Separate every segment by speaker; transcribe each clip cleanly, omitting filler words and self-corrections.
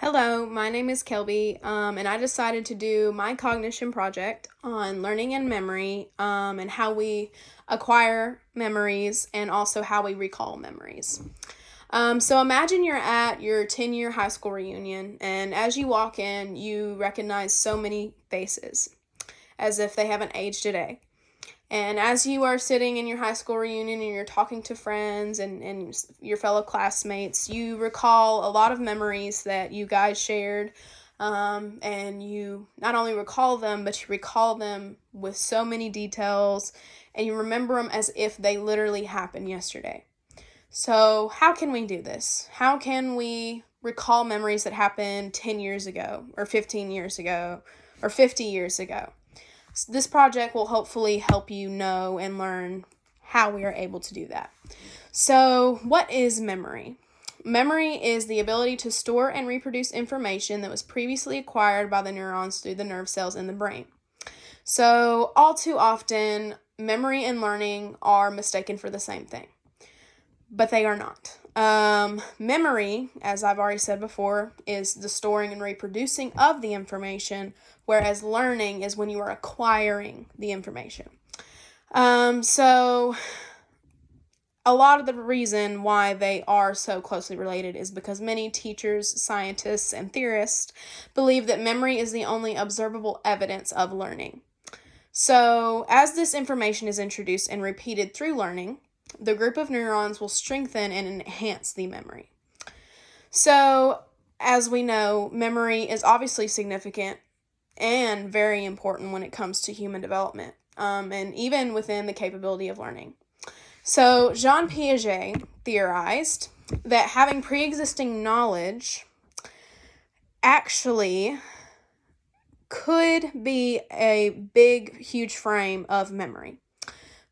Speaker 1: Hello, my name is Kelby, and I decided to do my Cognition Project on learning and memory, and how we acquire memories and also how we recall memories. So imagine you're at your 10-year high school reunion, and as you walk in, you recognize so many faces, as if they haven't aged a day. And as you are sitting in your high school reunion and you're talking to friends and your fellow classmates, you recall a lot of memories that you guys shared. And you not only recall them, but you recall them with so many details and you remember them as if they literally happened yesterday. So, how can we do this? How can we recall memories that happened 10 years ago, or 15 years ago, or 50 years ago? This project will hopefully help you know and learn how we are able to do that. So, what is memory? Memory is the ability to store and reproduce information that was previously acquired by the neurons through the nerve cells in the brain. So, all too often, memory and learning are mistaken for the same thing, but they are not. Memory, as I've already said before, is the storing and reproducing of the information, whereas learning is when you are acquiring the information. So a lot of the reason why they are so closely related is because many teachers, scientists, and theorists believe that memory is the only observable evidence of learning. So as this information is introduced and repeated through learning, the group of neurons will strengthen and enhance the memory. So, as we know, memory is obviously significant and very important when it comes to human development, and even within the capability of learning. So, Jean Piaget theorized that having pre-existing knowledge actually could be a big, huge frame of memory.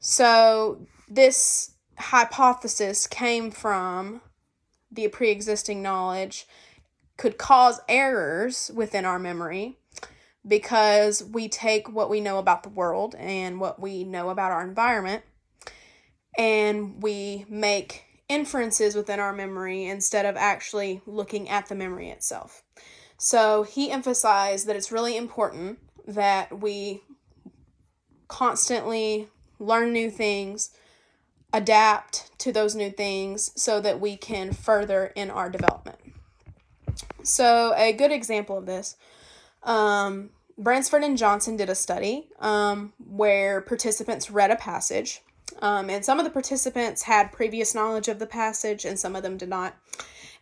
Speaker 1: So, this hypothesis came from the pre-existing knowledge could cause errors within our memory because we take what we know about the world and what we know about our environment and we make inferences within our memory instead of actually looking at the memory itself. So he emphasized that it's really important that we constantly learn new things, adapt to those new things so that we can further in our development. So a good example of this, Bransford and Johnson did a study where participants read a passage, and some of the participants had previous knowledge of the passage and some of them did not.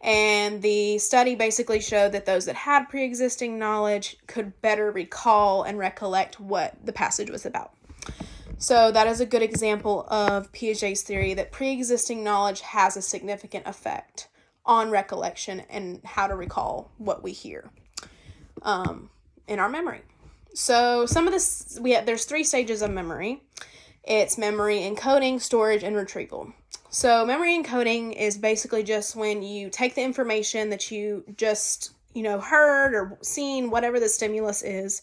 Speaker 1: And the study basically showed that those that had pre-existing knowledge could better recall and recollect what the passage was about. So that is a good example of Piaget's theory that pre-existing knowledge has a significant effect on recollection and how to recall what we hear in our memory. So some of this, there's 3 stages of memory. It's memory encoding, storage, and retrieval. So memory encoding is basically just when you take the information that you just, heard or seen, whatever the stimulus is,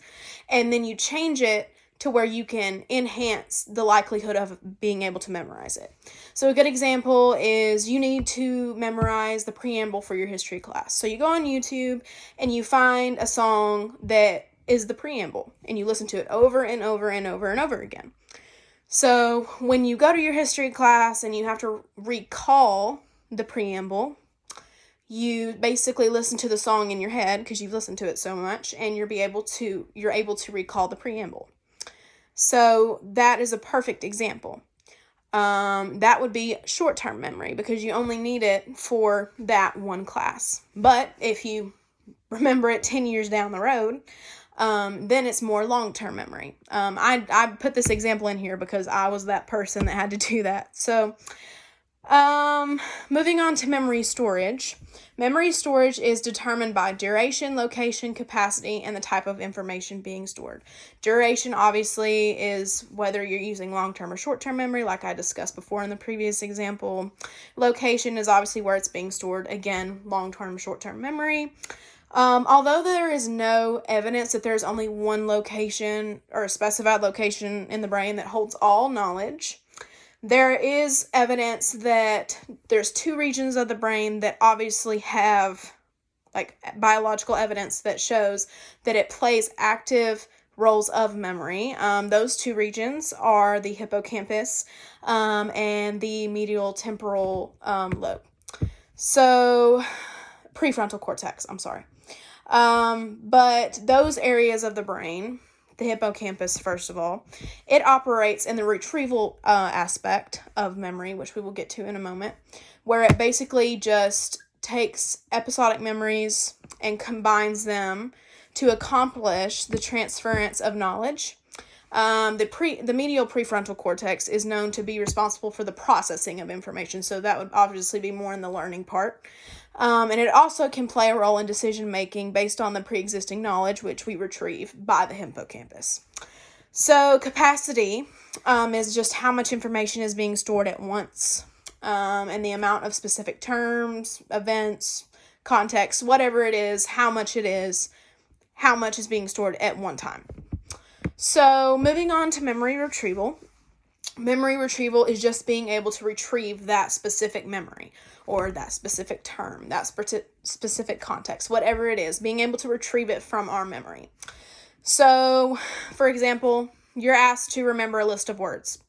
Speaker 1: and then you change it to where you can enhance the likelihood of being able to memorize it. So a good example is you need to memorize the preamble for your history class. So you go on YouTube and you find a song that is the preamble and you listen to it over and over and over and over again. So when you go to your history class and you have to recall the preamble, you basically listen to the song in your head because you've listened to it so much and you're able to recall the preamble. So that is a perfect example. That would be short-term memory because you only need it for that one class. But if you remember it 10 years down the road, then it's more long-term memory. I put this example in here because I was that person that had to do that. So, moving on to memory storage. Memory storage is determined by duration, location, capacity, and the type of information being stored. Duration, obviously, is whether you're using long-term or short-term memory, like I discussed before in the previous example. Location is obviously where it's being stored. Again, long-term, short-term memory. Although there is no evidence that there's only one location or a specified location in the brain that holds all knowledge, there is evidence that there's 2 regions of the brain that obviously have like biological evidence that shows that it plays active roles of memory. Those two regions are the hippocampus and the medial temporal lobe. So, prefrontal cortex, I'm sorry. But those areas of the brain, the hippocampus, first of all, it operates in the retrieval aspect of memory, which we will get to in a moment, where it basically just takes episodic memories and combines them to accomplish the transference of knowledge. The medial prefrontal cortex is known to be responsible for the processing of information, so that would obviously be more in the learning part. And it also can play a role in decision-making based on the pre-existing knowledge, which we retrieve by the hippocampus. So capacity is just how much information is being stored at once, and the amount of specific terms, events, context, whatever it is, how much is being stored at one time. So moving on to memory retrieval. Memory retrieval is just being able to retrieve that specific memory or that specific term, that specific context, whatever it is, being able to retrieve it from our memory. So, for example, you're asked to remember a list of words,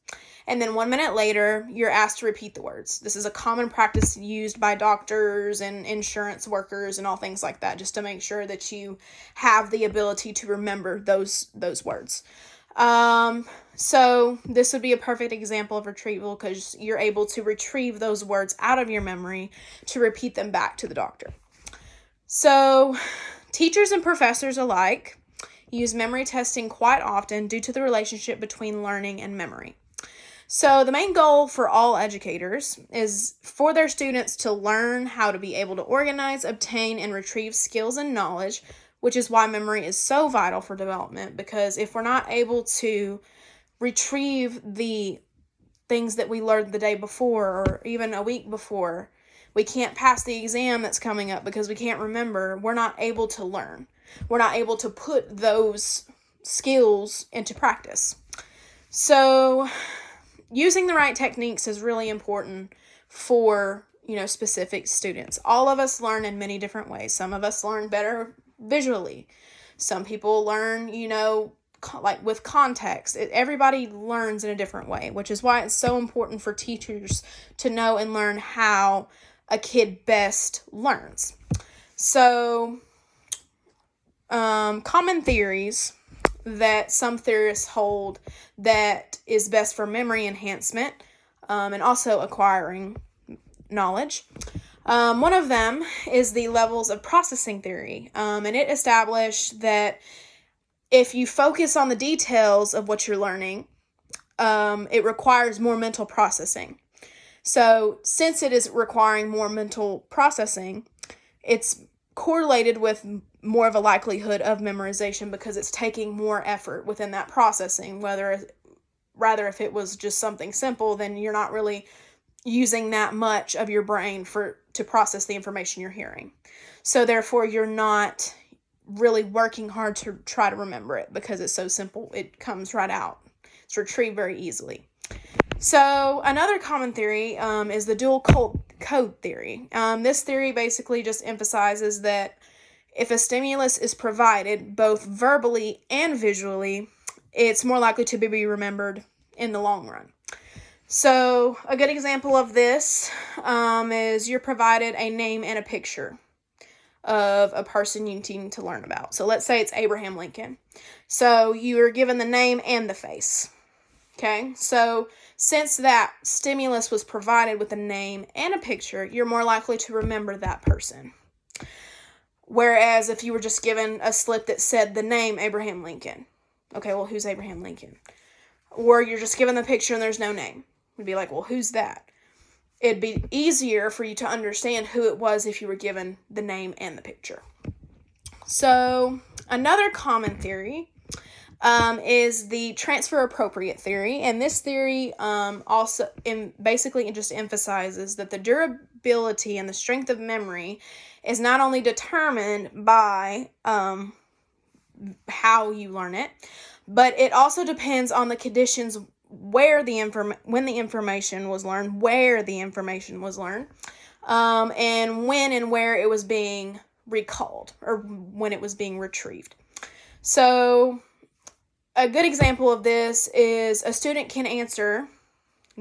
Speaker 1: and then 1 minute later, you're asked to repeat the words. This is a common practice used by doctors and insurance workers and all things like that, just to make sure that you have the ability to remember those words. So this would be a perfect example of retrieval because you're able to retrieve those words out of your memory to repeat them back to the doctor. So teachers and professors alike use memory testing quite often due to the relationship between learning and memory. So the main goal for all educators is for their students to learn how to be able to organize, obtain, and retrieve skills and knowledge, which is why memory is so vital for development, because if we're not able to retrieve the things that we learned the day before or even a week before, we can't pass the exam that's coming up because we can't remember. We're not able to learn. We're not able to put those skills into practice. So using the right techniques is really important for, specific students. All of us learn in many different ways. Some of us learn better visually. Some people learn, like with context. Everybody learns in a different way, which is why it's so important for teachers to know and learn how a kid best learns. So, common theories that some theorists hold that is best for memory enhancement and also acquiring knowledge. One of them is the levels of processing theory, and it established that if you focus on the details of what you're learning, it requires more mental processing. So since it is requiring more mental processing, it's correlated with more of a likelihood of memorization because it's taking more effort within that processing. Rather, if it was just something simple, then you're not really using that much of your brain to process the information you're hearing. So therefore, you're not really working hard to try to remember it because it's so simple. It comes right out. It's retrieved very easily. So another common theory is the dual code theory. This theory basically just emphasizes that if a stimulus is provided both verbally and visually, it's more likely to be remembered in the long run. So a good example of this is you're provided a name and a picture of a person you need to learn about. So let's say it's Abraham Lincoln. So you are given the name and the face. Okay, so since that stimulus was provided with a name and a picture, you're more likely to remember that person. Whereas if you were just given a slip that said the name Abraham Lincoln, okay, well, who's Abraham Lincoln? Or you're just given the picture and there's no name. You'd be like, well, who's that? It'd be easier for you to understand who it was if you were given the name and the picture. So another common theory is the transfer appropriate theory, and this theory also basically just emphasizes that the durability and the strength of memory is not only determined by how you learn it, but it also depends on the conditions when the information was learned, where the information was learned, and when and where it was being recalled or when it was being retrieved. So a good example of this is a student can answer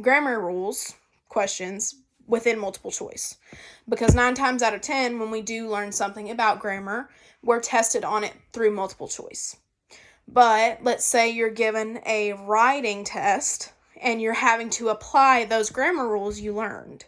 Speaker 1: grammar rules questions within multiple choice, because 9 times out of 10 when we do learn something about grammar, we're tested on it through multiple choice. But let's say you're given a writing test and you're having to apply those grammar rules you learned.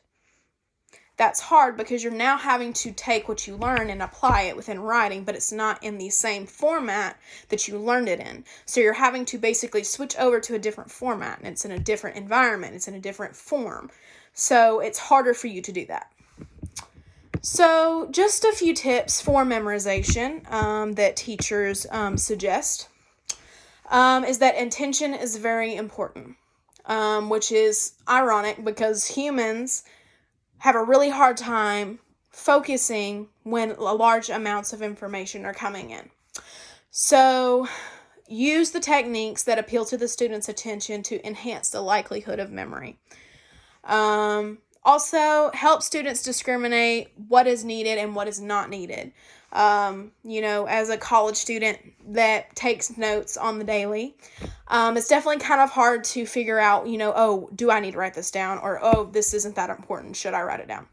Speaker 1: That's hard because you're now having to take what you learn and apply it within writing, but it's not in the same format that you learned it in. So you're having to basically switch over to a different format, and it's in a different environment, it's in a different form. So it's harder for you to do that. So just a few tips for memorization that teachers suggest is that intention is very important, which is ironic because humans have a really hard time focusing when large amounts of information are coming in. So use the techniques that appeal to the student's attention to enhance the likelihood of memory. Also, help students discriminate what is needed and what is not needed. As a college student that takes notes on the daily, it's definitely kind of hard to figure out, oh, do I need to write this down? Or, oh, this isn't that important. Should I write it down?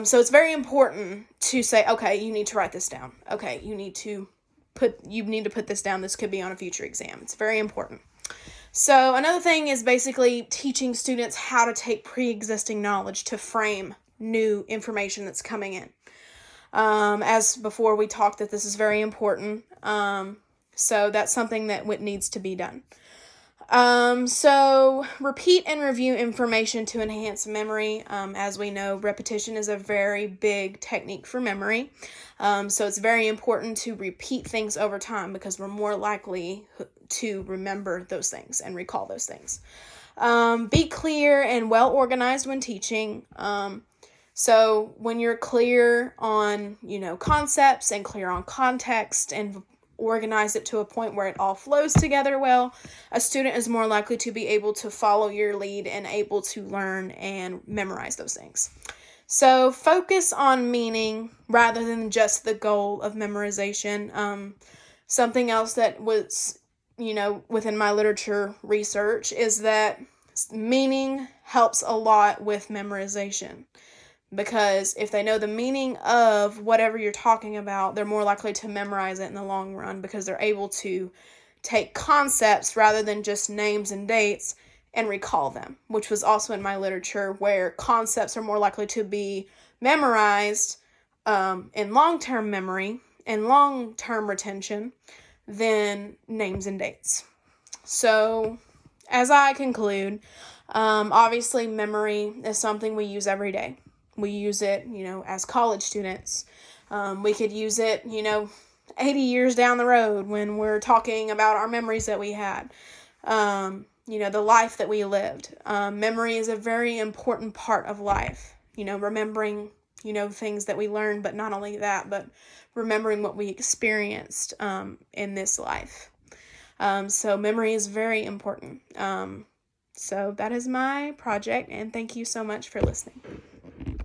Speaker 1: So it's very important to say, okay, you need to write this down. Okay, you need to put this down. This could be on a future exam. It's very important. So another thing is basically teaching students how to take pre-existing knowledge to frame new information that's coming in. As before, we talked that this is very important. So that's something that needs to be done. So repeat and review information to enhance memory. As we know, repetition is a very big technique for memory. So it's very important to repeat things over time because we're more likely to remember those things and recall those things. Be clear and well organized when teaching. So when you're clear on, concepts and clear on context and organize it to a point where it all flows together well, a student is more likely to be able to follow your lead and able to learn and memorize those things. So focus on meaning rather than just the goal of memorization. Something else that was, within my literature research is that meaning helps a lot with memorization. Because if they know the meaning of whatever you're talking about, they're more likely to memorize it in the long run because they're able to take concepts rather than just names and dates and recall them, which was also in my literature where concepts are more likely to be memorized in long-term memory and long-term retention than names and dates. So as I conclude, obviously memory is something we use every day. We use it, as college students. We could use it, 80 years down the road when we're talking about our memories that we had, the life that we lived. Memory is a very important part of life, remembering, things that we learned, but not only that, but remembering what we experienced in this life. So memory is very important. So that is my project, and thank you so much for listening.